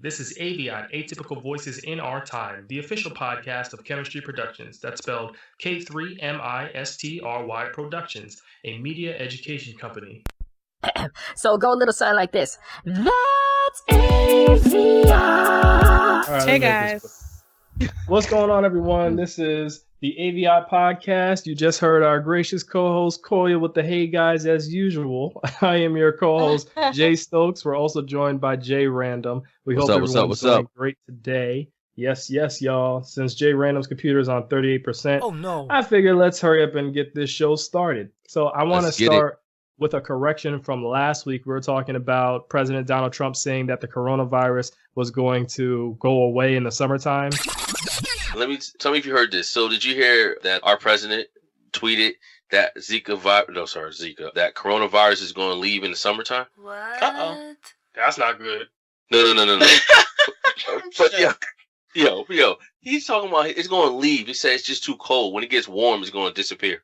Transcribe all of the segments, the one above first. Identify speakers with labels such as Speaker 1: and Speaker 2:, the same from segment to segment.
Speaker 1: This is AVIOT, Atypical Voices in Our Time, the official podcast of Chemistry Productions. That's spelled K3MISTRY Productions, a media education company.
Speaker 2: So go a little something like this. That's AVIOT.
Speaker 1: Right,
Speaker 3: hey guys.
Speaker 1: What's going on, everyone? This is the AVIOT podcast. You just heard our gracious co-host Koya with the hey guys as usual. I am your co-host Jay Stokes. We're also joined by Jay Random. We hope everyone's doing great today. Yes, y'all. Since Jay Random's computer is on 38%,
Speaker 3: Oh no.
Speaker 1: I figured let's hurry up and get this show started. So I want to start with a correction from last week. We were talking about President Donald Trump saying that the coronavirus was going to go away in the summertime.
Speaker 4: Tell me if you heard this. So did you hear that our president tweeted that that coronavirus is going to leave in the summertime?
Speaker 5: What?
Speaker 3: Uh-oh.
Speaker 1: That's not good.
Speaker 4: No. But yo, he's talking about it's going to leave. He said it's just too cold. When it gets warm, it's going to disappear.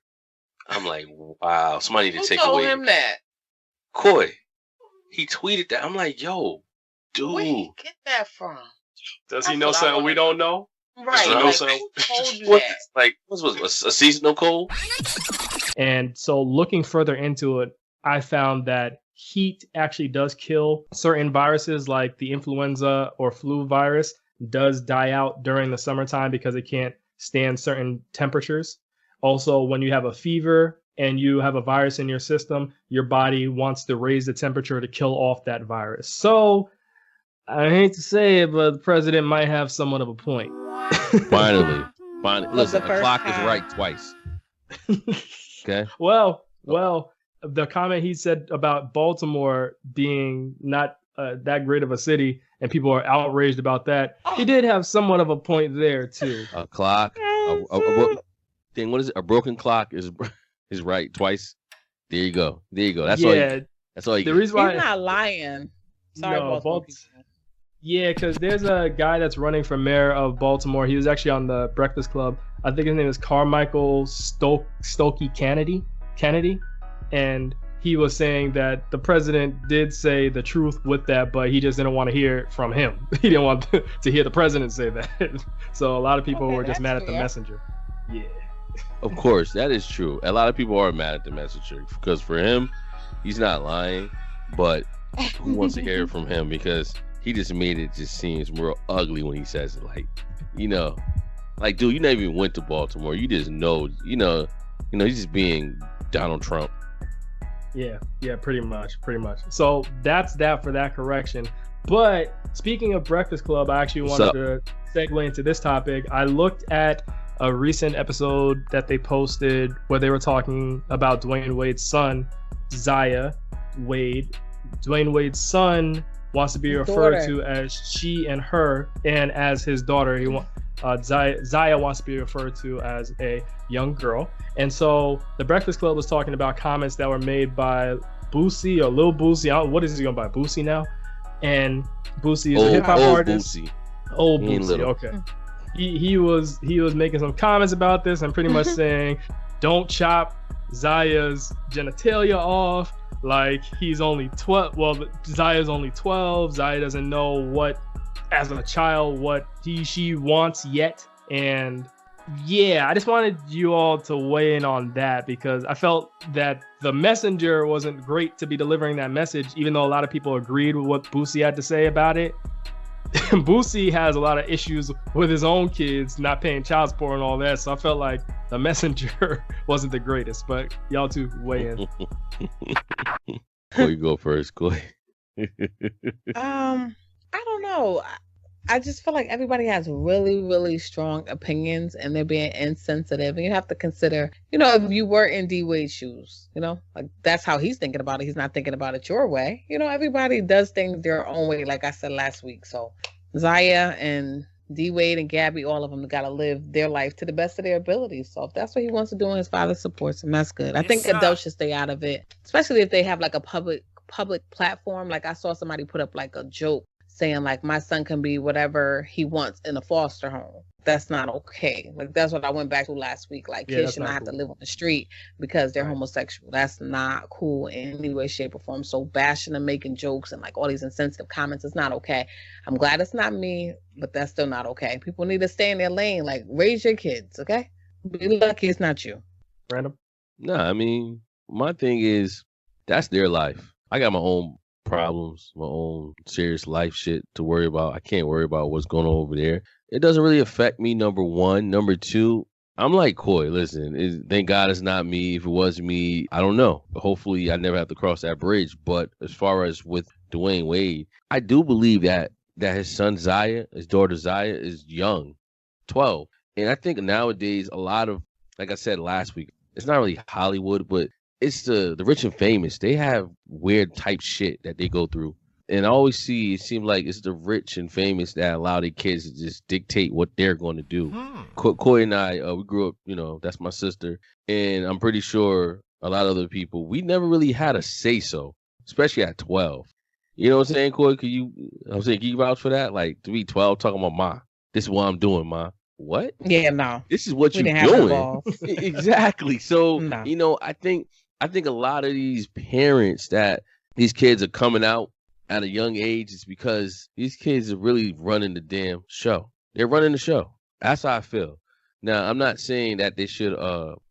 Speaker 4: I'm like, wow, somebody need to take away.
Speaker 5: Who told him that?
Speaker 4: Coy. He tweeted that. I'm like, yo, dude.
Speaker 5: Where did he get that from?
Speaker 1: Does he know something we don't know?
Speaker 5: Right.
Speaker 4: You know
Speaker 5: Like,
Speaker 4: something?
Speaker 5: who told you
Speaker 4: What,
Speaker 5: that?
Speaker 4: like, what was a seasonal cold?
Speaker 1: And so looking further into it, I found that heat actually does kill certain viruses, like the influenza or flu virus does die out during the summertime because it can't stand certain temperatures. Also, when you have a fever and you have a virus in your system, your body wants to raise the temperature to kill off that virus. So I hate to say it, but the president might have somewhat of a point.
Speaker 4: Finally. Listen, the clock is right twice. Okay.
Speaker 1: Well, the comment he said about Baltimore being not that great of a city and people are outraged about that, he did have somewhat of a point there too.
Speaker 4: A clock. What is it? A broken clock is right twice. There you go. That's all. That's all.
Speaker 3: The reason why he's not lying. Sorry, Baltimore.
Speaker 1: Yeah, because there's a guy that's running for mayor of Baltimore. He was actually on the Breakfast Club. I think his name is Carmichael Stokey Kennedy, and he was saying that the president did say the truth with that, but he just didn't want to hear it from him. He didn't want to hear the president say that. So a lot of people were just mad at the messenger. Yeah.
Speaker 4: Of course, that is true. A lot of people are mad at the messenger because for him, he's not lying, but who wants to hear it from him? Because he just made it just seems real ugly when he says it. Like, like, dude, you never even went to Baltimore. You just know, he's just being Donald Trump.
Speaker 1: Yeah, pretty much. So that's that for that correction. But speaking of Breakfast Club, I actually wanted to segue into this topic. I looked at a recent episode that they posted where they were talking about Dwayne Wade's son, Ziya Wade. Dwayne Wade's son wants to be referred to as she and her, and as his daughter, Ziya wants to be referred to as a young girl. And so the Breakfast Club was talking about comments that were made by Boosie or Lil Boosie. What is he going by? Boosie now? And Boosie is a hip hop artist. Old Boosie. Okay. He was making some comments about this and pretty much saying, don't chop Ziya's genitalia off. Like, he's only 12. Well, Ziya's only 12. Ziya doesn't know what, as a child, what she wants yet. And yeah, I just wanted you all to weigh in on that because I felt that the messenger wasn't great to be delivering that message, even though a lot of people agreed with what Boosie had to say about it. Boosie has a lot of issues with his own kids not paying child support and all that, so I felt like the messenger wasn't the greatest. But y'all two weigh in.
Speaker 4: Coy, go first, Coy.
Speaker 3: I don't know. I just feel like everybody has really, really strong opinions and they're being insensitive. And you have to consider, if you were in D Wade's shoes, like that's how he's thinking about it. He's not thinking about it your way. Everybody does things their own way, like I said last week. So Ziya and D Wade and Gabby, all of them got to live their life to the best of their abilities. So if that's what he wants to do and his father supports him, that's good. I think adults should stay out of it, especially if they have like a public platform. Like I saw somebody put up like a joke saying like my son can be whatever he wants in a foster home. That's not okay. Like that's what I went back to last week. Like kids should not have to live on the street because they're homosexual. That's not cool in any way, shape, or form. So bashing and making jokes and like all these insensitive comments is not okay. I'm glad it's not me, but that's still not okay. People need to stay in their lane. Like raise your kids, okay? Be lucky it's not you.
Speaker 1: Random.
Speaker 4: No, I mean, my thing is that's their life. I got my own problems, my own serious life shit to worry about. I can't worry about what's going on over there. It doesn't really affect me, number one. Number two, I'm like Coy. Listen, thank God it's not me. If it was me, I don't know. Hopefully, I never have to cross that bridge. But as far as with Dwayne Wade, I do believe that his son Ziya, his daughter Ziya, is young, 12. And I think nowadays, a lot of, like I said last week, it's not really Hollywood, but it's the rich and famous. They have weird type shit that they go through. And I always see, it seems like it's the rich and famous that allow their kids to just dictate what they're going to do. Coy and I, we grew up, that's my sister. And I'm pretty sure a lot of other people, we never really had a say-so, especially at 12. You know what I'm saying, Coy? Can you vouch for that? Like, to be 12, talking about, Ma, this is what I'm doing, Ma. What?
Speaker 3: Yeah, no.
Speaker 4: This is what you're doing. Exactly. So, no. I think a lot of these parents that these kids are coming out at a young age is because these kids are really running the damn show. They're running the show. That's how I feel. Now, I'm not saying that they should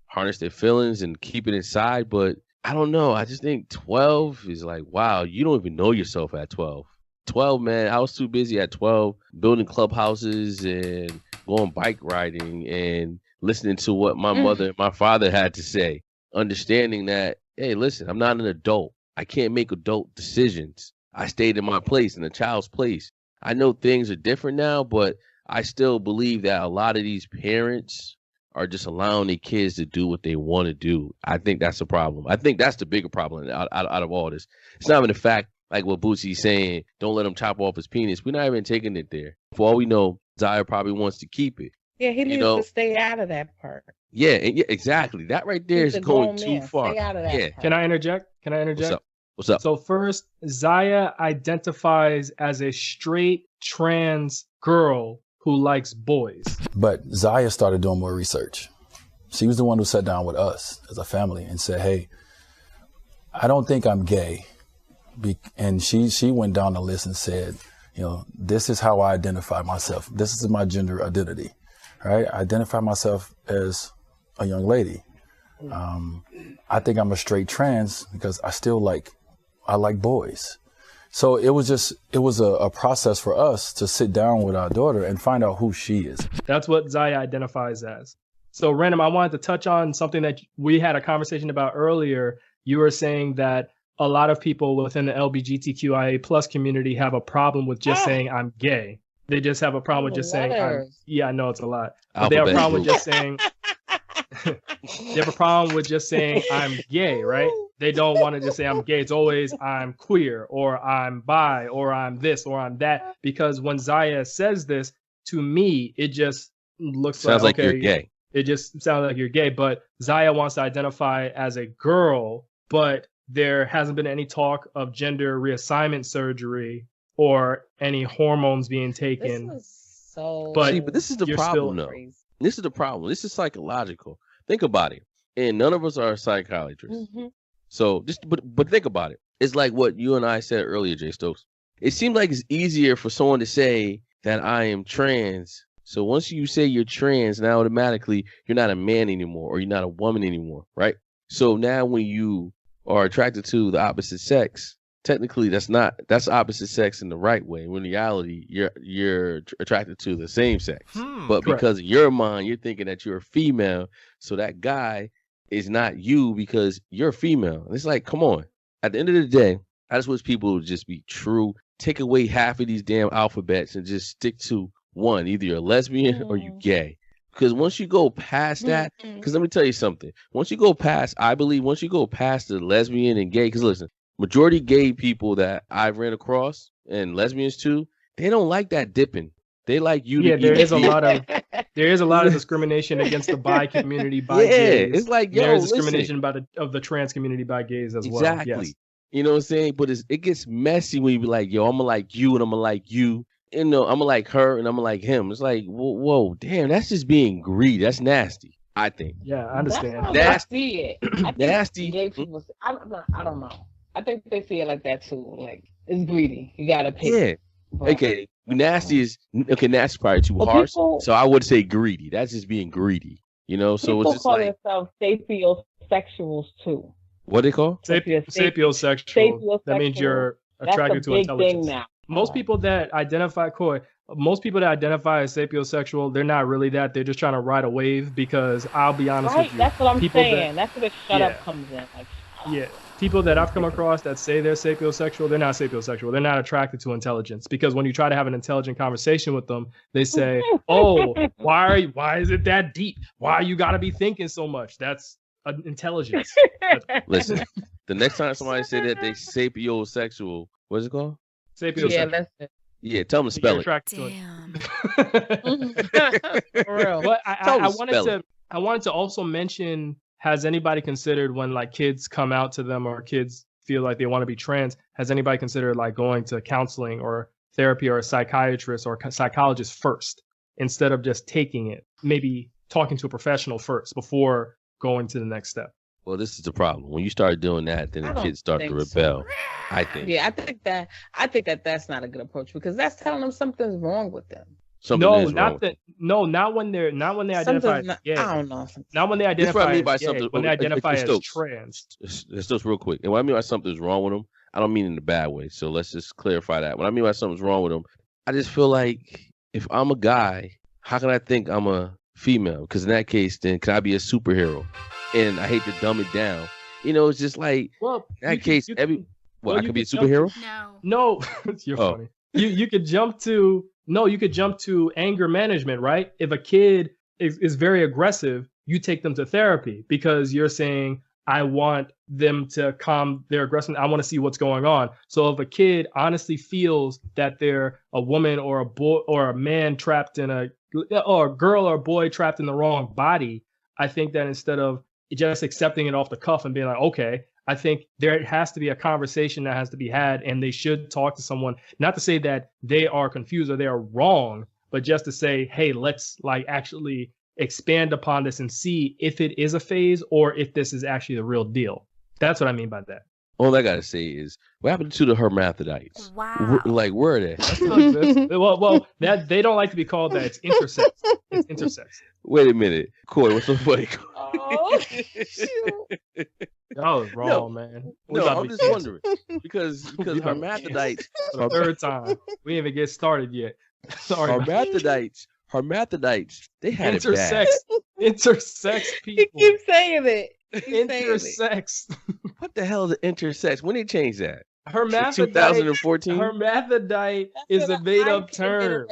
Speaker 4: harness their feelings and keep it inside, but I don't know. I just think 12 is like, wow, you don't even know yourself at 12. 12, man, I was too busy at 12 building clubhouses and going bike riding and listening to what my mother and my father had to say, understanding that, hey, listen, I'm not an adult. I can't make adult decisions. I stayed in my place, in a child's place. I know things are different now, but I still believe that a lot of these parents are just allowing their kids to do what they want to do. I think that's a problem. I think that's the bigger problem out of all this. It's not even the fact, like what Boosie's saying, don't let him chop off his penis. We're not even taking it there. For all we know, Ziya probably wants to keep it.
Speaker 3: Yeah, he needs to stay out of that part.
Speaker 4: Yeah, exactly. That right there is going too far.
Speaker 3: Stay out of that part.
Speaker 1: Can I interject?
Speaker 4: What's up?
Speaker 1: So first, Ziya identifies as a straight trans girl who likes boys.
Speaker 5: But Ziya started doing more research. She was the one who sat down with us as a family and said, hey, I don't think I'm gay. And she went down the list and said, this is how I identify myself. This is my gender identity, right? I identify myself as a young lady. I think I'm a straight trans because I like boys. So it was a process for us to sit down with our daughter and find out who she is.
Speaker 1: That's what Ziya identifies as. So Random, I wanted to touch on something that we had a conversation about earlier. You were saying that a lot of people within the LGBTQIA plus community have a problem with just saying I'm gay. They just have a problem with just saying I know it's a lot. But they have a problem with just saying they have a problem with just saying I'm gay, right? They don't want to just say I'm gay. It's always I'm queer or I'm bi or I'm this or I'm that. Because when Ziya says this, to me, it just sounds like you're gay. It just sounds like you're gay. But Ziya wants to identify as a girl, but there hasn't been any talk of gender reassignment surgery or any hormones being taken.
Speaker 4: But this is the problem, though. This is the problem. This is psychological. Think about it. And none of us are psychiatrists. Mm-hmm. So but think about it. It's like what you and I said earlier, Jay Stokes. It seems like it's easier for someone to say that I am trans. So once you say you're trans, now automatically you're not a man anymore or you're not a woman anymore, right? So now when you are attracted to the opposite sex, technically that's opposite sex in the right way. When in reality, you're attracted to the same sex. But because of your mind, you're thinking that you're a female. So that guy is not you because you're a female. And it's like, come on. At the end of the day, I just wish people would just be true. Take away half of these damn alphabets and just stick to one. Either you're a lesbian or you gay. Because once you go past that, because let me tell you something. Once you go past the lesbian and gay, because listen, majority gay people that I've ran across, and lesbians too, they don't like that dipping. They like you to be.
Speaker 1: There is a lot of discrimination against the bi community by gays.
Speaker 4: It's like,
Speaker 1: there's discrimination of the trans community by gays as well.
Speaker 4: Exactly.
Speaker 1: Yes.
Speaker 4: You know what I'm saying? But it gets messy when you be like, yo, I'm gonna like you and I'm gonna like you. You know, I'm gonna like her and I'm gonna like him. It's like, whoa, damn, that's just being greedy. That's nasty, I think.
Speaker 1: Yeah, I understand.
Speaker 3: That's how I see it. I think
Speaker 4: Nasty.
Speaker 3: gay people, I don't know. I think they see it like that too. Like, it's greedy. You gotta pick.
Speaker 4: Yeah.
Speaker 3: But,
Speaker 4: Okay. Nasty is probably too harsh. So I would say greedy. That's just being greedy. You know, so
Speaker 3: people
Speaker 4: it's just
Speaker 3: call
Speaker 4: like
Speaker 3: themselves sapiosexuals too.
Speaker 4: what they call?
Speaker 1: Sapiosexual. That means you're attracted to intelligence.
Speaker 3: Thing now.
Speaker 1: Most people that identify as sapiosexual, they're not really that. They're just trying to ride a wave because I'll be honest with you.
Speaker 3: That's what I'm saying. That's where the shut up comes in. Like,
Speaker 1: yeah. People that I've come across that say they're sapiosexual, they're not sapiosexual. They're not attracted to intelligence because when you try to have an intelligent conversation with them, they say, "Oh, why is it that deep? Why you got to be thinking so much?" That's intelligence.
Speaker 4: Listen, the next time somebody say that they sapiosexual, what's it called?
Speaker 1: Sapiosexual.
Speaker 3: Yeah, that's it.
Speaker 4: Yeah, tell them to spell it.
Speaker 2: Damn.
Speaker 3: For real.
Speaker 1: But I wanted to also mention, has anybody considered when like kids come out to them or kids feel like they want to be trans, has anybody considered like going to counseling or therapy or a psychiatrist or psychologist first instead of just taking it? Maybe talking to a professional first before going to the next step.
Speaker 4: Well, this is the problem. When you start doing that, then the kids start to rebel. I think.
Speaker 3: Yeah, I think that that's not a good approach because that's telling them something's wrong with them.
Speaker 1: Not when they identify as gay.
Speaker 3: I don't know.
Speaker 1: Not when they identify as gay,
Speaker 4: something.
Speaker 1: when they identify as trans.
Speaker 4: It's just real quick. And when I mean by something's wrong with them, I don't mean in a bad way. So let's just clarify that. When I mean by something's wrong with them, I just feel like if I'm a guy, how can I think I'm a female? Because in that case, then can I be a superhero? And I hate to dumb it down. You know, it's just like, in that case, I could be a superhero?
Speaker 1: No, you're funny. You could jump to anger management, right? If a kid is very aggressive, you take them to therapy because you're saying, I want them to calm their aggression. I want to see what's going on. So if a kid honestly feels that they're a woman or a boy or a man trapped in or a girl or a boy trapped in the wrong body, I think that instead of just accepting it off the cuff and being like, okay, I think there has to be a conversation that has to be had and they should talk to someone, not to say that they are confused or they are wrong, but just to say, hey, let's like actually expand upon this and see if it is a phase or if this is actually the real deal. That's what I mean by that.
Speaker 4: All I gotta say is, what happened to the hermaphrodites?
Speaker 2: Wow.
Speaker 4: Where are they?
Speaker 1: That still exists. Well, that they don't like to be called that. It's intersex. It's intersex.
Speaker 4: Wait a minute, Corey. What's so funny?
Speaker 3: Oh, shoot.
Speaker 1: That was wrong, man.
Speaker 4: I'm just wondering because hermaphrodites
Speaker 1: for the third time. We didn't even get started yet. Sorry.
Speaker 4: Hermaphrodites. They had
Speaker 1: intersex.
Speaker 4: It bad.
Speaker 1: Intersex people.
Speaker 3: He keeps saying it.
Speaker 1: Intersex.
Speaker 4: What the hell is intersex? When they change that?
Speaker 1: Hermaphrodite.
Speaker 4: 2014.
Speaker 1: Hermaphrodite is a made-up term.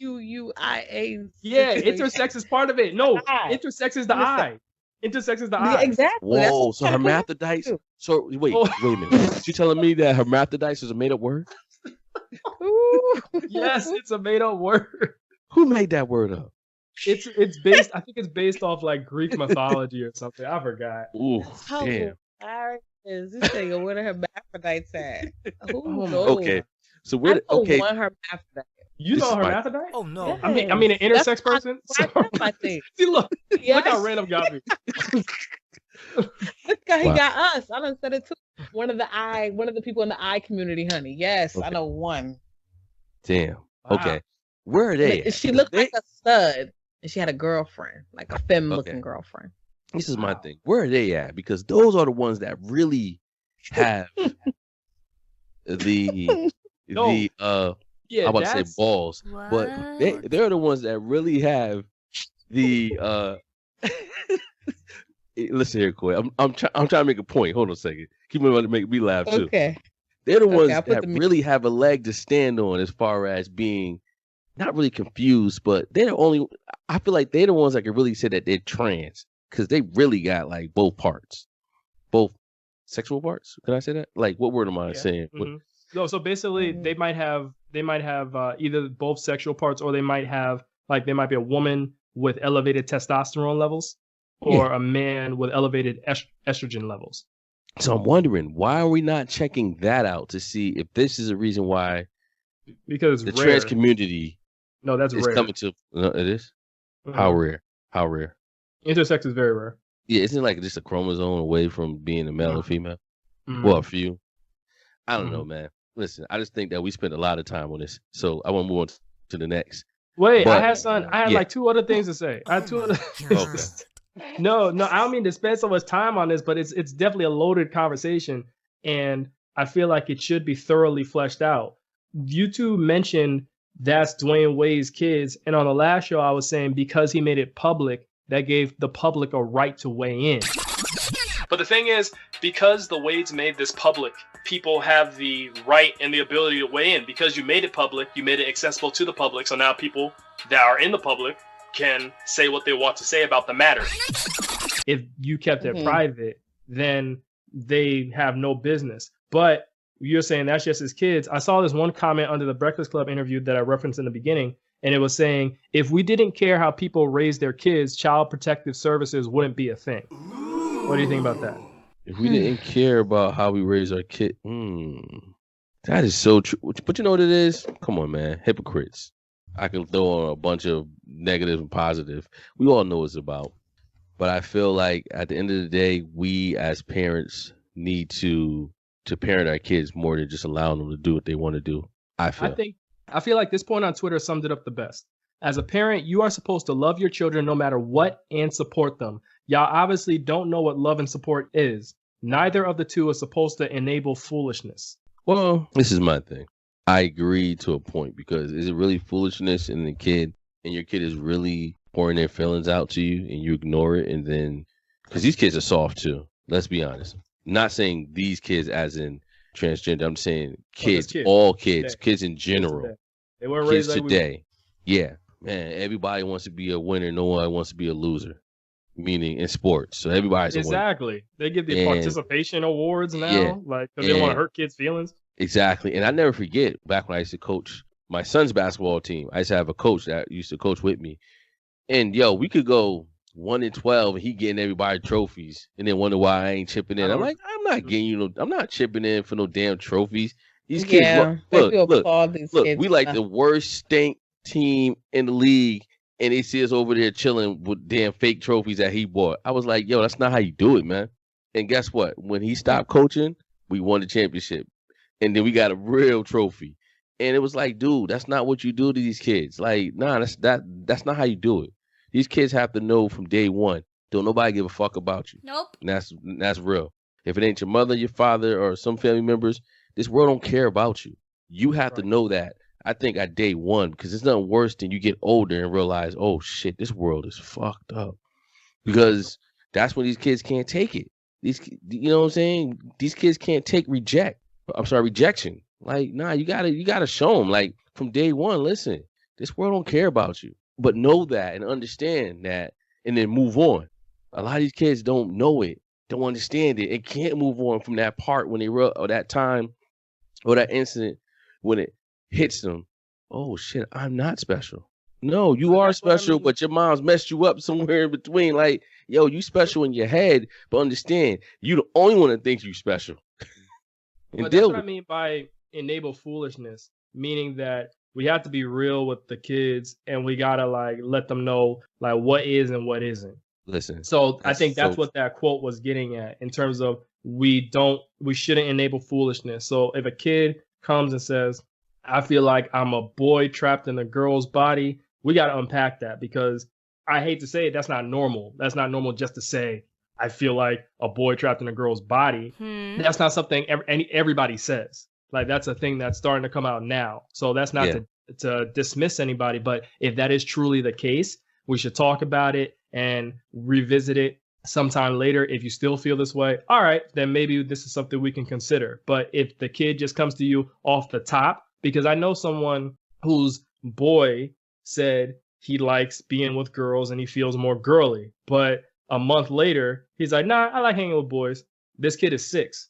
Speaker 3: HBTQIA.
Speaker 1: Yeah, intersex is part of it. No, intersex is the I. Intersex is the I.
Speaker 3: Exactly.
Speaker 4: Whoa, so hermaphrodites. So wait a minute. You telling me that hermaphrodites is a made-up word?
Speaker 1: Yes, it's a made-up word.
Speaker 4: Who made that word up?
Speaker 1: It's based. I think it's based off like Greek mythology or something. I forgot.
Speaker 4: Ooh, damn.
Speaker 3: Is this thing where the hermaphrodites at? Who knows?
Speaker 4: Okay, so where? Okay,
Speaker 3: one hermaphrodite.
Speaker 1: You know hermaphrodite?
Speaker 2: Oh no!
Speaker 3: Yes.
Speaker 1: I mean an intersex person.
Speaker 3: I think.
Speaker 1: See, look
Speaker 3: Yes.
Speaker 1: how random got me.
Speaker 3: Look how he got us. I done said it too. One of the people in the I community, honey. Yes, okay. I know one.
Speaker 4: Damn. Wow. Okay. Where are they?
Speaker 3: She looked like a stud, and she had a girlfriend, like a femme-looking girlford.
Speaker 4: This is my thing. Where are they at? Because those are the ones that really have the I about to say balls, but they're the ones that really have the Listen here, Coy. I'm trying to make a point. Hold on a second. Keep on to make me laugh too.
Speaker 3: Okay.
Speaker 4: They're the ones that really have a leg to stand on as far as being not really confused, but they're the only. I feel like they're the ones that can really say that they're trans because they really got like both parts, both sexual parts. Can I say that? Like, what word am I saying?
Speaker 1: Mm-hmm. No, so basically, they might have either both sexual parts, or they might be a woman with elevated testosterone levels, or a man with elevated estrogen levels.
Speaker 4: So I'm wondering, why are we not checking that out to see if this is a reason why
Speaker 1: Because
Speaker 4: the
Speaker 1: rare.
Speaker 4: trans community
Speaker 1: No, that's
Speaker 4: is
Speaker 1: rare.
Speaker 4: coming to? No, it is. How rare? How rare?
Speaker 1: Intersex is very rare.
Speaker 4: Yeah, isn't it like just a chromosome away from being a male or female?
Speaker 1: Mhm.
Speaker 4: Well, a few. I don't know, man. Listen, I just think that we spent a lot of time on this, so I want to move on to the next.
Speaker 1: Wait,
Speaker 4: But,
Speaker 1: I had like two other things to say. I had two other.
Speaker 4: Okay.
Speaker 1: No, I don't mean to spend so much time on this, but it's definitely a loaded conversation, and I feel like it should be thoroughly fleshed out. You two mentioned that's Dwayne Wade's kids, and on the last show I was saying because he made it public, that gave the public a right to weigh in. But the thing is, because the Wades made this public, people have the right and the ability to weigh in. Because you made it public, you made it accessible to the public, so now people that are in the public can say what they want to say about the matter. If you kept it private, then they have no business. But you're saying that's just his kids. I saw this one comment under the Breakfast Club interview that I referenced in the beginning, and it was saying, if we didn't care how people raise their kids, child protective services wouldn't be a thing. What do you think about that?
Speaker 4: If we didn't care about how we raise our kid, that is so true. But you know what it is? Come on, man. Hypocrites. I can throw on a bunch of negative and positive. We all know what it's about. But I feel like at the end of the day, we as parents need to parent our kids more than just allowing them to do what they want to do. I feel like this point on Twitter summed it up the best. As a parent, you are supposed to love your children no matter what and support them. Y'all obviously don't know what love and support is. Neither of the two is supposed to enable foolishness. Well, this is my thing. I agree to a point, because is it really foolishness in the kid, and your kid is really pouring their feelings out to you and you ignore it? And then, because these kids are soft too, let's be honest. I'm not saying these kids as in transgender. I'm saying kids, all kids, kids in general.
Speaker 1: They weren't
Speaker 4: kids
Speaker 1: raised
Speaker 4: today. Yeah, man, everybody wants to be a winner. No one wants to be a loser. Meaning in sports, so everybody's
Speaker 1: exactly. They give the participation awards now, like because they don't want to hurt kids' feelings.
Speaker 4: Exactly, and I never forget back when I used to coach my son's basketball team. I used to have a coach that used to coach with me, and we could go 1-12, and he getting everybody trophies, and then wonder why I ain't chipping in. I'm like, I'm not getting I'm not chipping in for no damn trophies. These kids, look, we like the worst stink team in the league. And they see us over there chilling with damn fake trophies that he bought. I was like, that's not how you do it, man. And guess what? When he stopped coaching, we won the championship. And then we got a real trophy. And it was like, dude, that's not what you do to these kids. Like, nah, that's not how you do it. These kids have to know from day one, don't nobody give a fuck about you.
Speaker 2: Nope.
Speaker 4: And that's real. If it ain't your mother, your father, or some family members, this world don't care about you. You have to know that. I think at day one, because it's nothing worse than you get older and realize, oh shit, this world is fucked up. Because that's when these kids can't take it. You know what I'm saying? These kids can't take rejection. Like, nah, you gotta show them, like, from day one, listen, this world don't care about you. But know that and understand that, and then move on. A lot of these kids don't know it, don't understand it, and can't move on from that part when or that time or that incident when it hits them. Oh shit, I'm not special. No, you are special, but your mom's messed you up somewhere in between. Like, you special in your head, but understand, you the only one that thinks you special.
Speaker 1: But that's what I mean by enable foolishness, meaning that we have to be real with the kids, and we gotta let them know what is and what isn't.
Speaker 4: Listen.
Speaker 1: So I think that's what that quote was getting at in terms of we shouldn't enable foolishness. So if a kid comes and says, I feel like I'm a boy trapped in a girl's body, we got to unpack that, because I hate to say it, that's not normal. That's not normal just to say, I feel like a boy trapped in a girl's body. That's not something everybody says. Like, that's a thing that's starting to come out now. So that's not to dismiss anybody. But if that is truly the case, we should talk about it and revisit it sometime later. If you still feel this way, all right, then maybe this is something we can consider. But if the kid just comes to you off the top, because I know someone whose boy said he likes being with girls and he feels more girly. But a month later, he's like, nah, I like hanging with boys. This kid is 6.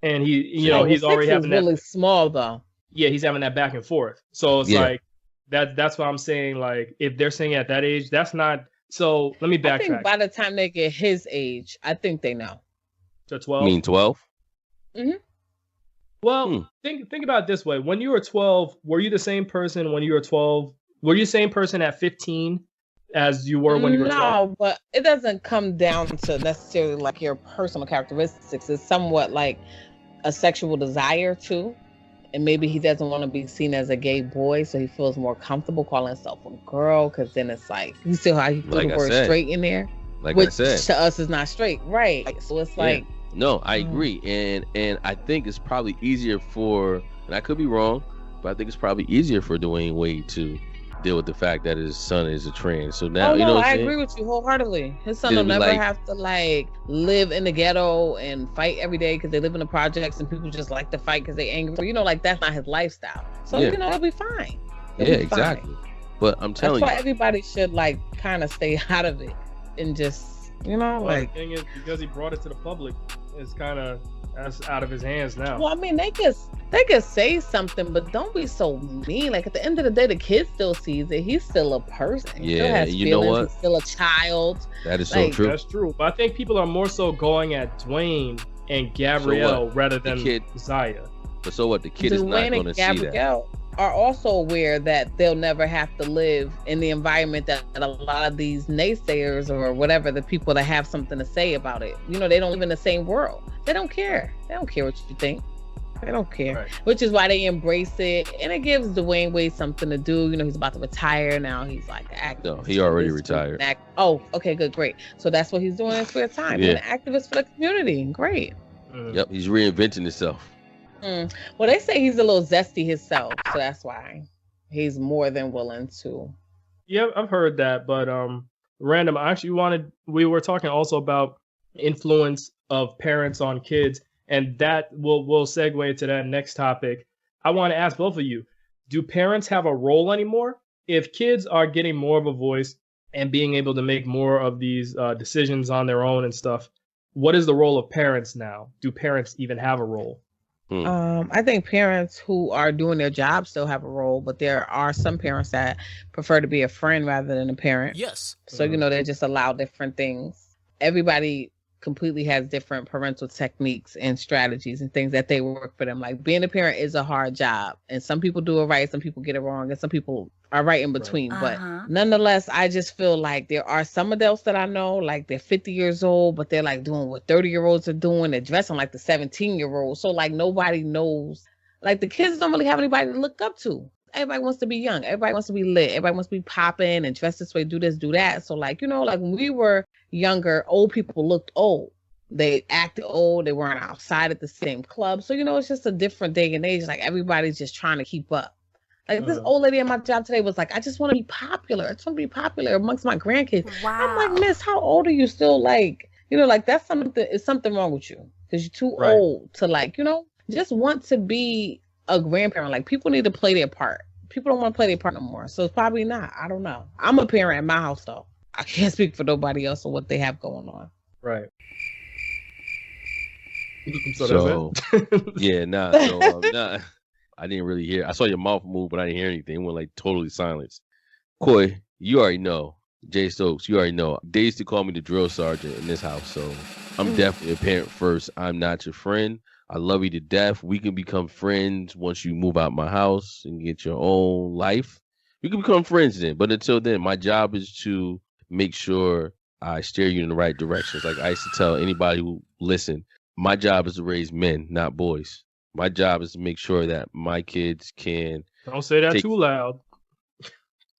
Speaker 1: And he's already having that.
Speaker 3: Really small, though.
Speaker 1: Yeah, he's having that back and forth. So it's like, that's what I'm saying. Like, if they're saying at that age, that's not. So let me backtrack.
Speaker 3: I think by the time they get his age, I think they know.
Speaker 1: to
Speaker 4: I
Speaker 1: 12?
Speaker 4: mean 12?
Speaker 1: Well, think about it this way. When you were 12, were you the same person when you were 12? Were you the same person at 15 as you were when you were 12?
Speaker 3: No, but it doesn't come down to necessarily like your personal characteristics. It's somewhat like a sexual desire too. And maybe he doesn't want to be seen as a gay boy, so he feels more comfortable calling himself a girl, because then it's like, you see how he threw the word straight in there? Which to us is not straight, right? So it's like...
Speaker 4: No, I agree. And I think it's probably easier for, and I could be wrong, but I think it's probably easier for Dwayne Wade to deal with the fact that his son is a trans. So now, you know what I'm saying?
Speaker 3: I agree with you wholeheartedly. His son will never have to like live in the ghetto and fight every day because they live in the projects and people just like to fight because they angry. You know, like that's not his lifestyle. So you know, it'll be fine.
Speaker 4: Exactly. But I'm telling you,
Speaker 3: that's why everybody should like kind of stay out of it and just, you know, like.
Speaker 1: The thing is, because he brought it to the public, it's kind of that's out of his hands now.
Speaker 3: Well, I mean, they could say something, but don't be so mean. Like at the end of the day, the kid still sees it. He's still a person. He still has feelings.
Speaker 4: Know what?
Speaker 3: He's still a child.
Speaker 4: That is so true.
Speaker 1: That's true. But I think people are more so going at Dwayne and Gabrielle rather than Ziya.
Speaker 4: But so what? The kid is not going to see that.
Speaker 3: Are also aware that they'll never have to live in the environment that a lot of these naysayers or whatever, the people that have something to say about it, you know, they don't live in the same world. They don't care. They don't care what you think. They don't care, right. Which is why they embrace it. And it gives Dwayne Wade something to do. You know, he's about to retire now. He's like active.
Speaker 4: No, he already retired.
Speaker 3: Oh, okay, good, great. So that's what he's doing in his spare time. Being an activist for the community. Great.
Speaker 4: Yep, he's reinventing himself.
Speaker 3: Well, they say he's a little zesty himself, so that's why he's more than willing to.
Speaker 1: Yeah, I've heard that, but random. I actually we were talking also about influence of parents on kids, and that we'll segue into that next topic. I want to ask both of you: do parents have a role anymore? If kids are getting more of a voice and being able to make more of these decisions on their own and stuff, what is the role of parents now? Do parents even have a role?
Speaker 3: I think parents who are doing their job still have a role, but there are some parents that prefer to be a friend rather than a parent.
Speaker 6: Yes.
Speaker 3: So, you know, they just allow different things. Everybody completely has different parental techniques and strategies and things that they work for them. Like being a parent is a hard job, and some people do it right, some people get it wrong, and some people are right in between. Right. But nonetheless, I just feel like there are some adults that I know, like they're 50 years old, but they're like doing what 30-year-olds are doing. They're dressing like the 17-year-olds. So like nobody knows, like the kids don't really have anybody to look up to. Everybody wants to be young. Everybody wants to be lit. Everybody wants to be popping and dress this way, do this, do that. So like, you know, like when we were younger, old people looked old. They acted old. They weren't outside at the same club. So, you know, it's just a different day and age. Like everybody's just trying to keep up. Like this old lady at my job today was like, I just want to be popular. I just want to be popular amongst my grandkids. Wow. I'm like, miss, how old are you still? Like, you know, like that's something wrong with you because you're too old to like, you know, just want to be a grandparent. Like people need to play their part. People don't want to play their part no more. So it's probably not. I don't know. I'm a parent at my house though. I can't speak for nobody else or what they have going on.
Speaker 1: Right.
Speaker 4: So yeah, nah. I didn't really hear. I saw your mouth move, but I didn't hear anything. It went like totally silence. Coy, you already know. Jay Stokes, you already know. They used to call me the drill sergeant in this house, so I'm definitely a parent first. I'm not your friend. I love you to death. We can become friends once you move out my house and get your own life. You can become friends then. But until then, my job is to make sure I steer you in the right directions. Like I used to tell anybody who listen, my job is to raise men, not boys. My job is to make sure that my kids can.
Speaker 1: Don't say that too loud.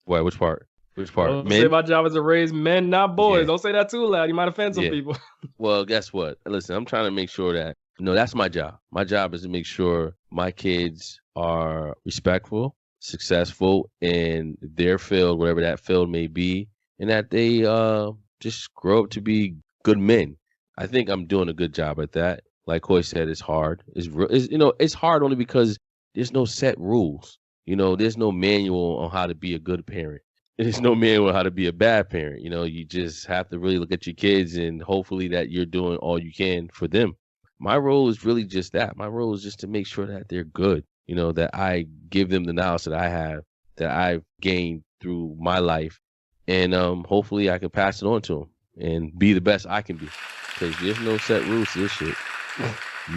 Speaker 4: Why? Which part? Which part?
Speaker 1: Don't say my job is to raise men, not boys. Yeah. Don't say that too loud. You might offend some people.
Speaker 4: Well, guess what? Listen, I'm trying to make sure that, that's my job. My job is to make sure my kids are respectful, successful in their field, whatever that field may be, and that they just grow up to be good men. I think I'm doing a good job at that. Like Coy said, it's hard. It's hard only because there's no set rules. There's no manual on how to be a good parent. There's no manual on how to be a bad parent. You just have to really look at your kids and hopefully that you're doing all you can for them. My role is really just that. My role is just to make sure that they're good. That I give them the knowledge that I have, that I've gained through my life, and hopefully I can pass it on to them. and be the best I can be. Because there's no set rules to this shit.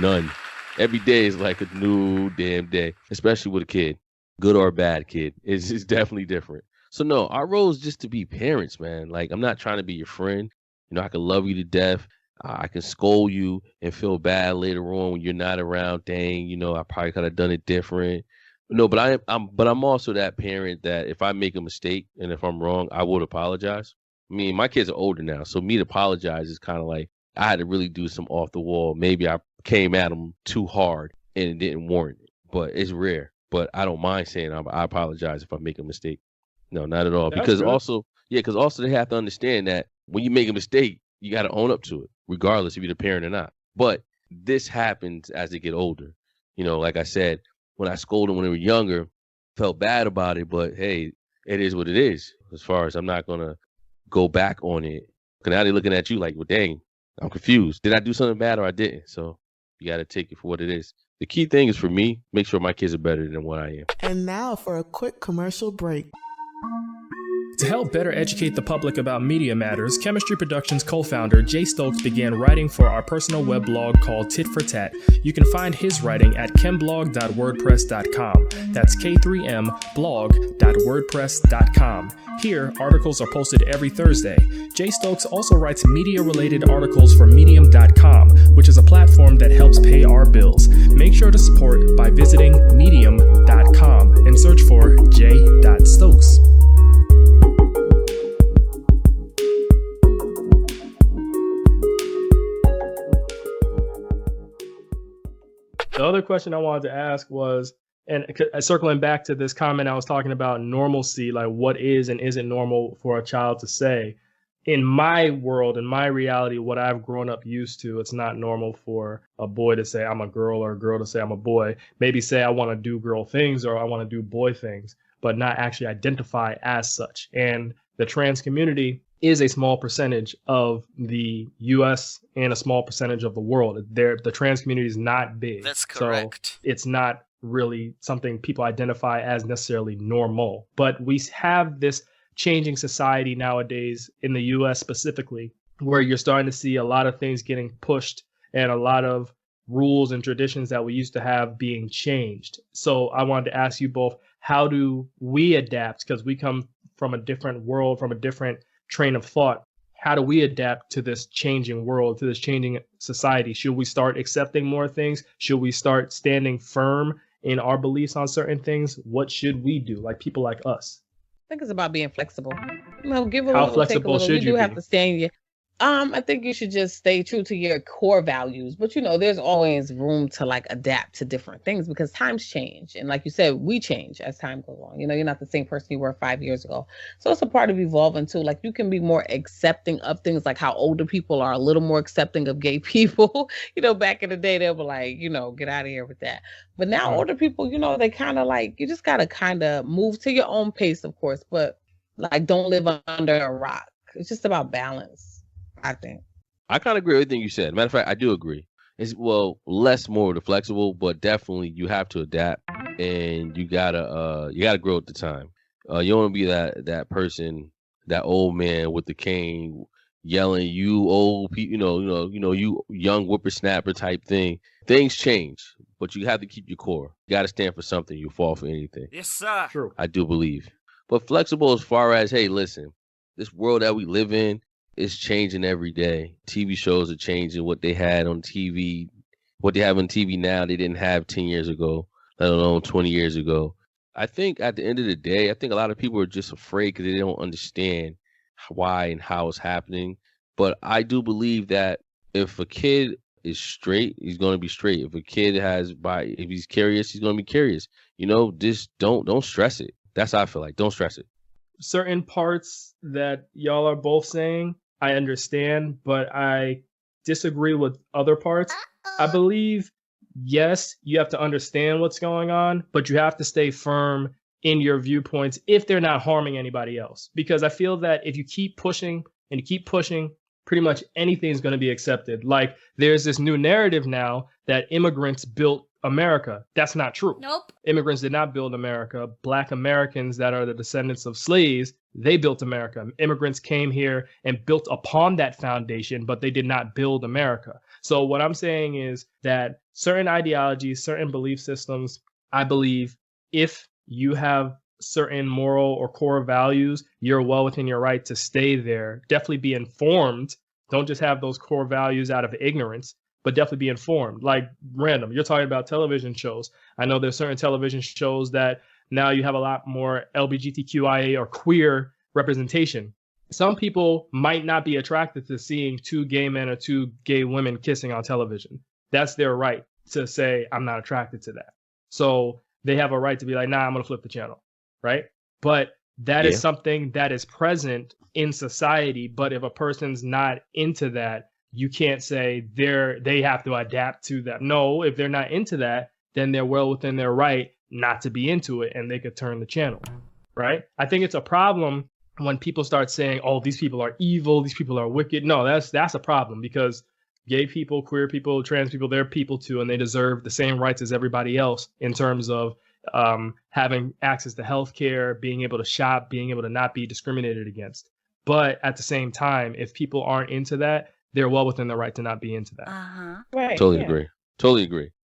Speaker 4: None. Every day is like a new damn day, especially with a kid, good or bad kid. It's definitely different. So no, our role is just to be parents, man. Like, I'm not trying to be your friend. You know, I can love you to death. I can scold you and feel bad later on when you're not around. Dang, you know, I probably could have done it different. No, but I'm also that parent that if I make a mistake and if I'm wrong, I would apologize. I mean, my kids are older now, so me to apologize is kind of like I had to really do some off the wall. Maybe I came at them too hard and it didn't warrant it, but it's rare. But I don't mind saying I apologize if I make a mistake. No, not at all.
Speaker 1: That's
Speaker 4: Because
Speaker 1: good.
Speaker 4: also they have to understand that when you make a mistake, you got to own up to it, regardless if you're the parent or not. But this happens as they get older. You know, like I said, when I scolded them when they were younger, felt bad about it. But hey, it is what it is. As far as I'm not going to go back on it. Because now they're looking at you like, well, dang, I'm confused. Did I do something bad or I didn't? So you got to take it for what it is. The key thing is for me, make sure my kids are better than what I am.
Speaker 6: And now for a quick commercial break.
Speaker 1: To help better educate the public about media matters, Chemistry Productions co-founder Jay Stokes began writing for our personal web blog called Tit for Tat. You can find his writing at chemblog.wordpress.com. That's K3mblog.wordpress.com. Here, articles are posted every Thursday. Jay Stokes also writes media-related articles for Medium.com, which is a platform that helps pay our bills. Make sure to support by visiting Medium.com and search for J.Stokes. The other question I wanted to ask was, and circling back to this comment I was talking about normalcy, like what is and isn't normal for a child to say. In my world, in my reality, what I've grown up used to, it's not normal for a boy to say I'm a girl or a girl to say I'm a boy. Maybe say I want to do girl things or I want to do boy things, but not actually identify as such. And the trans community is a small percentage of the US and a small percentage of the world. The trans community is not big.
Speaker 7: That's correct.
Speaker 1: So it's not really something people identify as necessarily normal. But we have this changing society nowadays in the US specifically, where you're starting to see a lot of things getting pushed and a lot of rules and traditions that we used to have being changed. So I wanted to ask you both, how do we adapt? Because we come from a different world, from a different train of thought. How do we adapt to this changing world, to this changing society? Should we start accepting more things? Should we start standing firm in our beliefs on certain things? What should we do, like people like us?
Speaker 3: I think it's about being flexible. You know, give a
Speaker 1: How
Speaker 3: little,
Speaker 1: flexible
Speaker 3: take a little.
Speaker 1: should
Speaker 3: You
Speaker 1: you
Speaker 3: do have
Speaker 1: be?
Speaker 3: to stay in your. I think you should just stay true to your core values, but you know, there's always room to like adapt to different things because times change, and like you said, we change as time goes on. You know, you're not the same person you were 5 years ago, so it's a part of evolving too. Like you can be more accepting of things, like how older people are a little more accepting of gay people. You know, back in the day, they were like, you know, get out of here with that. But now older people, you know, they kind of like, you just gotta kind of move to your own pace, of course, but like don't live under a rock. It's just about balance, I think.
Speaker 4: I kind of agree with everything you said. Matter of fact, I do agree. It's less more the flexible, but definitely you have to adapt and you gotta grow at the time. You don't want to be that person, that old man with the cane yelling, "You old people," you young whippersnapper type thing. Things change, but you have to keep your core. You got to stand for something. You fall for anything.
Speaker 7: Yes, sir.
Speaker 1: True.
Speaker 4: I do believe, but flexible as far as, hey, listen, this world that we live in. It's changing every day. TV shows are changing. What they had on TV, what they have on TV now, they didn't have 10 years ago, let alone 20 years ago. I think at the end of the day, I think a lot of people are just afraid because they don't understand why and how it's happening. But I do believe that if a kid is straight, he's going to be straight. If a kid if he's curious, he's going to be curious. You know, just don't stress it. That's how I feel like. Don't stress it.
Speaker 1: Certain parts that y'all are both saying, I understand, but I disagree with other parts. I believe, yes, you have to understand what's going on, but you have to stay firm in your viewpoints if they're not harming anybody else. Because I feel that if you keep pushing and you keep pushing, pretty much anything is going to be accepted. Like there's this new narrative now that immigrants built America. That's not true.
Speaker 2: Nope.
Speaker 1: Immigrants did not build America. Black Americans that are the descendants of slaves, they built America. Immigrants came here and built upon that foundation, but they did not build America. So what I'm saying is that certain ideologies, certain belief systems, I believe if you have certain moral or core values, you're well within your right to stay there. Definitely be informed. Don't just have those core values out of ignorance, but definitely be informed. Like random, you're talking about television shows. I know there's certain television shows that now you have a lot more LGBTQIA or queer representation. Some people might not be attracted to seeing two gay men or two gay women kissing on television. That's their right to say, I'm not attracted to that. So they have a right to be like, nah, I'm going to flip the channel, right? But that is something that is present in society. But if a person's not into that, you can't say they have to adapt to that. No, if they're not into that, then they're well within their right not to be into it, and they could turn the channel, right? I think it's a problem when people start saying, oh, these people are evil, these people are wicked. No, that's a problem, because gay people, queer people, trans people, they're people too, and they deserve the same rights as everybody else in terms of having access to healthcare, being able to shop, being able to not be discriminated against. But at the same time, if people aren't into that, they're well within their right to not be into that.
Speaker 3: Right.
Speaker 4: Totally agree.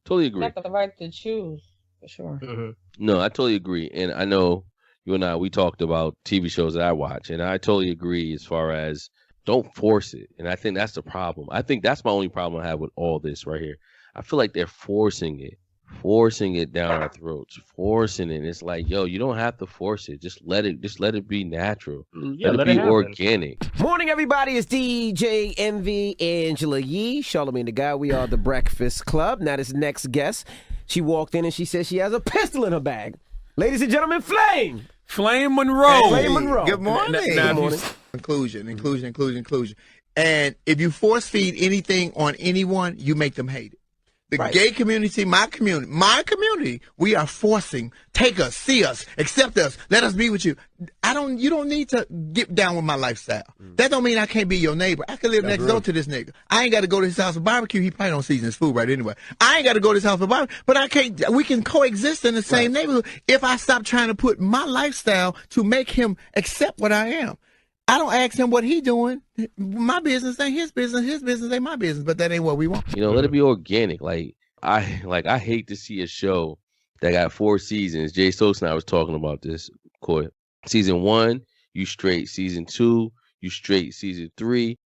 Speaker 3: Got the right to choose, for sure.
Speaker 1: Mm-hmm.
Speaker 4: No, I totally agree. And I know you and I, we talked about TV shows that I watch, and I totally agree as far as don't force it. And I think that's the problem. I think that's my only problem I have with all this right here. I feel like they're forcing it down our throats, forcing it. It's like, yo, you don't have to force it. Just let it be natural.
Speaker 1: Yeah,
Speaker 4: let it be organic.
Speaker 7: Morning, everybody. It's DJ MV Angela Yee, Charlamagne the Guy. We are the Breakfast Club. Now, this next guest, she walked in and she says she has a pistol in her bag. Ladies and gentlemen, Flame Monroe.
Speaker 8: Hey,
Speaker 7: Flame Monroe.
Speaker 8: Good morning.
Speaker 7: Good morning.
Speaker 8: Inclusion. And if you force feed anything on anyone, you make them hate it. The gay community, my community, we are forcing, take us, see us, accept us, let us be with you. You don't need to get down with my lifestyle. That don't mean I can't be your neighbor. I can live next door to this nigga. I ain't got to go to his house for barbecue. He probably don't season his food right anyway. I ain't got to go to his house for barbecue, but we can coexist in the same neighborhood if I stop trying to put my lifestyle to make him accept what I am. I don't ask him what he doing. My business ain't his business. His business ain't my business. But that ain't what we want.
Speaker 4: Let it be organic. I hate to see a show that got 4 seasons. Jay Stokes and I was talking about this. Coy. Season 1, you straight. Season 2, you straight. Season 3,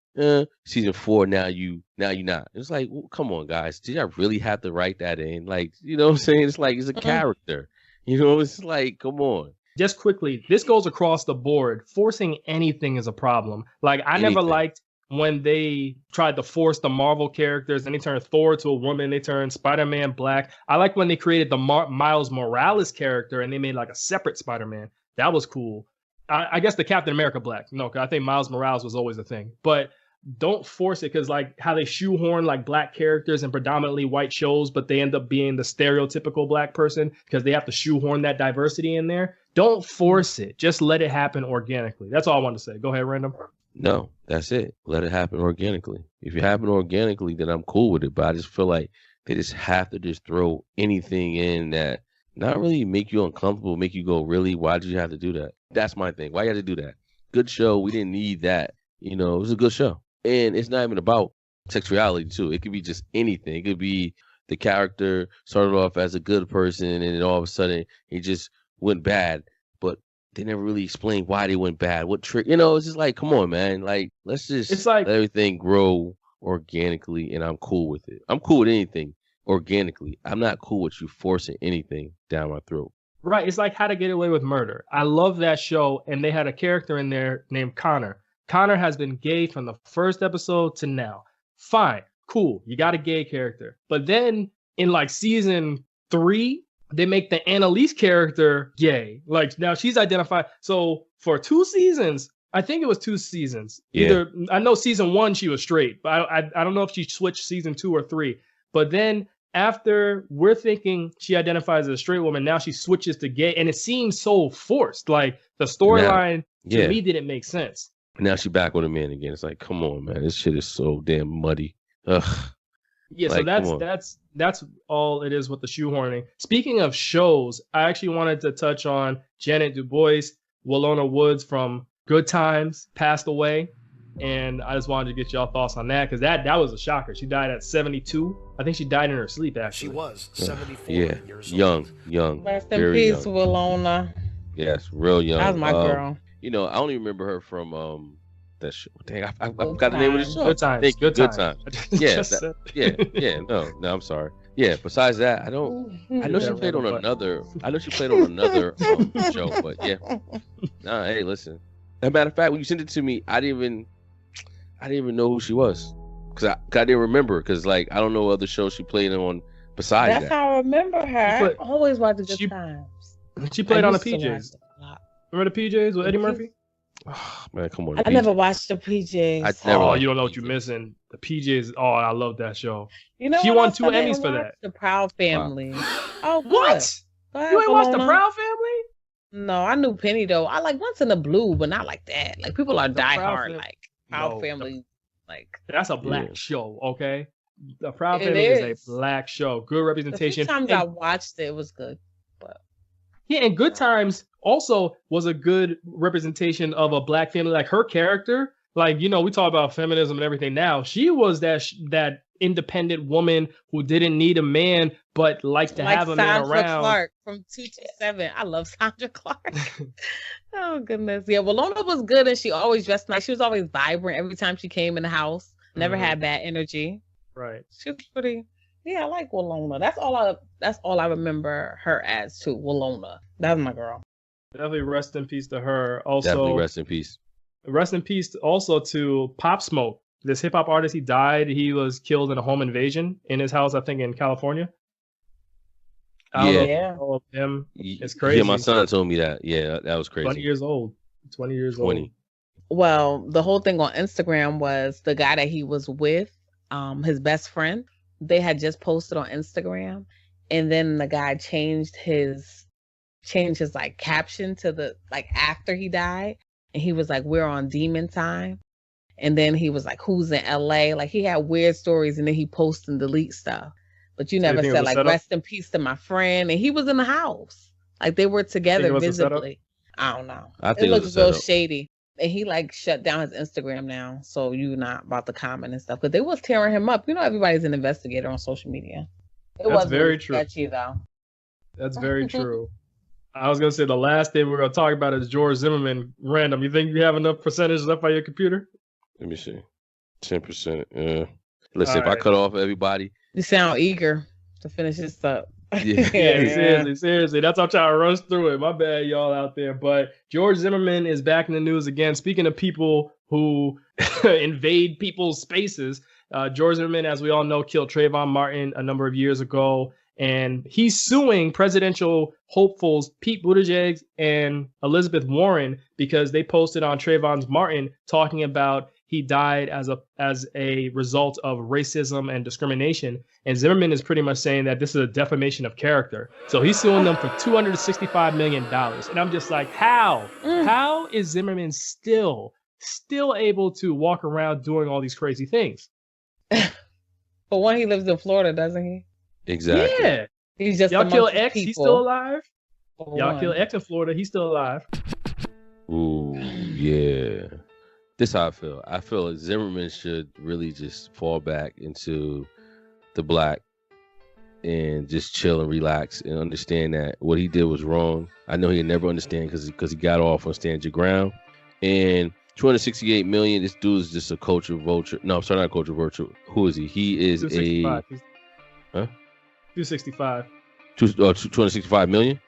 Speaker 4: season 4, now you not. It's like, well, come on, guys. Did I really have to write that in? Like, you know what I'm saying? It's like it's a character. It's like, come on.
Speaker 1: Just quickly, this goes across the board. Forcing anything is a problem. Like, I never liked when they tried to force the Marvel characters and they turned Thor to a woman, they turned Spider-Man black. I like when they created the Miles Morales character and they made like a separate Spider-Man. That was cool. I guess the Captain America black. No, because I think Miles Morales was always a thing. But don't force it, because like how they shoehorn like black characters in predominantly white shows, but they end up being the stereotypical black person because they have to shoehorn that diversity in there. Don't force it. Just let it happen organically. That's all I want to say. Go ahead, Random.
Speaker 4: No, that's it. Let it happen organically. If it happen organically, then I'm cool with it. But I just feel like they just have to just throw anything in that not really make you uncomfortable, make you go, really? Why did you have to do that? That's my thing. Why you had to do that? Good show. We didn't need that. It was a good show. And it's not even about sexuality, too. It could be just anything. It could be the character started off as a good person, and then all of a sudden he just went bad. But they never really explained why they went bad. What trick? It's just like, come on, man. Like, let's just let everything grow organically, and I'm cool with it. I'm cool with anything organically. I'm not cool with you forcing anything down my throat.
Speaker 1: Right. It's like How to Get Away with Murder. I love that show, and they had a character in there named Connor. Connor has been gay from the first episode to now. Fine, cool. You got a gay character. But then in like season 3, they make the Annalise character gay. Like now she's identified. So for 2 seasons, I think it was 2 seasons.
Speaker 4: Yeah.
Speaker 1: I know season 1 she was straight, but I don't know if she switched season 2 or 3. But then after we're thinking she identifies as a straight woman, now she switches to gay, and it seems so forced. Like the storyline to me didn't make sense.
Speaker 4: Now she back with a man again. It's like, come on, man. This shit is so damn muddy. Ugh.
Speaker 1: Yeah,
Speaker 4: Like,
Speaker 1: so that's all it is with the shoehorning. Speaking of shows, I actually wanted to touch on Janet Du Bois. Walona Woods from Good Times passed away, and I just wanted to get y'all thoughts on that because that was a shocker. She died at 72. I think she died in her sleep. Actually,
Speaker 9: She was 74
Speaker 4: Yeah,
Speaker 9: years old.
Speaker 4: young.
Speaker 3: Rest in
Speaker 4: very
Speaker 3: peace,
Speaker 4: young.
Speaker 3: Walona.
Speaker 4: Yes, real young.
Speaker 3: That was my girl.
Speaker 4: You know, I only remember her from that show. Dang, I forgot the name of the show.
Speaker 1: Good Times.
Speaker 4: Thank you.
Speaker 1: Good Times.
Speaker 4: Yeah,
Speaker 1: Just said-
Speaker 4: yeah. No, I'm sorry. Yeah. Besides that, I know she played on another. I know she played on another show, but yeah. Nah, hey, listen. As a matter of fact, when you sent it to me, I didn't even know who she was because I didn't remember because like I don't know other shows she played on besides
Speaker 3: That's
Speaker 4: that.
Speaker 3: how I remember her. I always watch the Good Times.
Speaker 1: She played on the
Speaker 3: used to watch
Speaker 1: PJs.
Speaker 3: it a lot.
Speaker 1: Remember the PJs with Eddie Murphy?
Speaker 4: Oh, man, come on.
Speaker 3: I never watched the PJs.
Speaker 1: You don't know what you're missing. The PJs. Oh, I love that show.
Speaker 3: You know,
Speaker 1: she
Speaker 3: what
Speaker 1: won
Speaker 3: else
Speaker 1: 2
Speaker 3: I didn't
Speaker 1: Emmys for
Speaker 3: watch?
Speaker 1: that.
Speaker 3: The Proud Family. Oh,
Speaker 1: What?
Speaker 3: Go ahead,
Speaker 1: You ain't watched the
Speaker 3: Walona.
Speaker 1: Proud Family?
Speaker 3: No, I knew Penny though. I like Once in the Blue, but not like that. Like people are
Speaker 1: The Proud
Speaker 3: diehard.
Speaker 1: Fam-
Speaker 3: Like Proud
Speaker 1: No,
Speaker 3: Family. Like
Speaker 1: That's a black show, okay? The Proud
Speaker 3: It
Speaker 1: Family is
Speaker 3: is.
Speaker 1: a black show. Good
Speaker 3: the few
Speaker 1: representation.
Speaker 3: times
Speaker 1: And-
Speaker 3: I watched it, it was good. But
Speaker 1: Yeah, and Good Times also was a good representation of a black family. Like her character, like, you know, we talk about feminism and everything now. She was that independent woman who didn't need a man, but liked to
Speaker 3: like
Speaker 1: have a man
Speaker 3: Sandra
Speaker 1: around.
Speaker 3: Clark from 227. I love Sandra Clark. Oh goodness. Yeah, Walona was good and she always dressed nice. She was always vibrant every time she came in the house. Never had bad energy.
Speaker 1: Right.
Speaker 3: She was pretty. Yeah, I like Walona. That's all I remember her as too. Walona. That was my girl.
Speaker 1: Definitely rest in peace to her. Also,
Speaker 4: Definitely rest in peace.
Speaker 1: Rest in peace also to Pop Smoke. This hip hop artist, he died. He was killed in a home invasion in his house, I think, in California. I don't know of him. It's crazy.
Speaker 4: Yeah, my son told me that. Yeah, that was crazy.
Speaker 1: 20 years old. 20 years
Speaker 4: 20.
Speaker 1: old.
Speaker 3: Well, the whole thing on Instagram was the guy that he was with, his best friend. They had just posted on Instagram, and then the guy changed his like caption to the like after he died, and he was like, "We're on demon time," and then he was like, "Who's in LA?" Like he had weird stories, and then he post and delete stuff. But you never said like "Rest in peace to my friend," and he was in the house, like they were together visibly. I don't know.
Speaker 4: I think
Speaker 3: it looks
Speaker 4: was a
Speaker 3: real
Speaker 4: setup.
Speaker 3: shady. And he like shut down his Instagram now, so you're not about to comment and stuff. But they was tearing him up. You know, everybody's an investigator on social media. It
Speaker 1: That's
Speaker 3: was
Speaker 1: very
Speaker 3: really
Speaker 1: true.
Speaker 3: sketchy though.
Speaker 1: That's very true. I was gonna say the last thing we're gonna talk about is George Zimmerman. Random. You think you have enough percentages left on your computer?
Speaker 4: Let me see. 10%. Yeah. Listen, if I
Speaker 1: Alright.
Speaker 4: cut off everybody.
Speaker 3: You sound eager to finish this up.
Speaker 4: Yeah.
Speaker 1: Seriously. That's how I'm trying to rush through it. My bad, y'all out there. But George Zimmerman is back in the news again. Speaking of people who invade people's spaces, George Zimmerman, as we all know, killed Trayvon Martin a number of years ago. And he's suing presidential hopefuls Pete Buttigieg and Elizabeth Warren because they posted on Trayvon Martin talking about he died as a result of racism and discrimination. And Zimmerman is pretty much saying that this is a defamation of character. So he's suing them for $265 million. And I'm just like, how? How is Zimmerman still able to walk around doing all these crazy things?
Speaker 3: But one, he lives in Florida, doesn't he?
Speaker 4: Exactly.
Speaker 1: Yeah.
Speaker 3: He's just
Speaker 1: y'all kill
Speaker 3: amongst his
Speaker 1: X, he's
Speaker 3: people.
Speaker 1: still alive.
Speaker 3: For
Speaker 1: Y'all
Speaker 3: one.
Speaker 1: kill X in Florida, he's still alive.
Speaker 4: Ooh, yeah. This is how I feel. I feel like Zimmerman should really just fall back into the black and just chill and relax and understand that what he did was wrong. I know he'll never understand because he got off on Stand Your Ground. And 268 million, this dude is just a culture vulture. No, I'm sorry, not a culture vulture. Who is he? He is
Speaker 1: 265.
Speaker 4: Huh?
Speaker 1: 265.
Speaker 4: 265 million?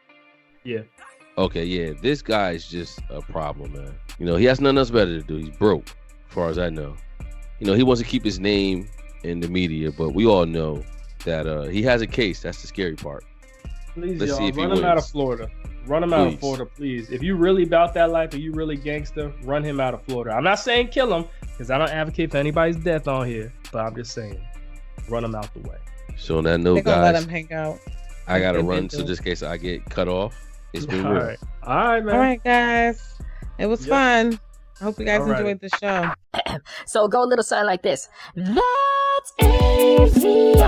Speaker 1: Yeah.
Speaker 4: Okay, yeah. This guy is just a problem, man. You know, he has nothing else better to do. He's broke, as far as I know. You know, he wants to keep his name in the media, but we all know that he has a case. That's the scary part.
Speaker 1: Please,
Speaker 4: Let's
Speaker 1: y'all,
Speaker 4: see if he
Speaker 1: run him out of
Speaker 4: wins.
Speaker 1: Florida. Run him out of
Speaker 4: Please.
Speaker 1: Florida, please. If you really about that life or you really gangster, run him out of Florida. I'm not saying kill him, because I don't advocate for anybody's death on here, but I'm just saying, run him out the way.
Speaker 4: So on that note,
Speaker 3: They're gonna let
Speaker 4: guys,
Speaker 3: him hang out.
Speaker 4: I gotta
Speaker 3: Like they
Speaker 4: run.
Speaker 3: did
Speaker 4: So
Speaker 3: do.
Speaker 4: just in case I get cut off, it's been
Speaker 1: All
Speaker 4: real.
Speaker 1: right. All right, man.
Speaker 3: All right, guys. It was
Speaker 1: Yep.
Speaker 3: fun. I hope you guys
Speaker 1: All right.
Speaker 3: enjoyed the show.
Speaker 2: So go a little something like this. That's AVIOT.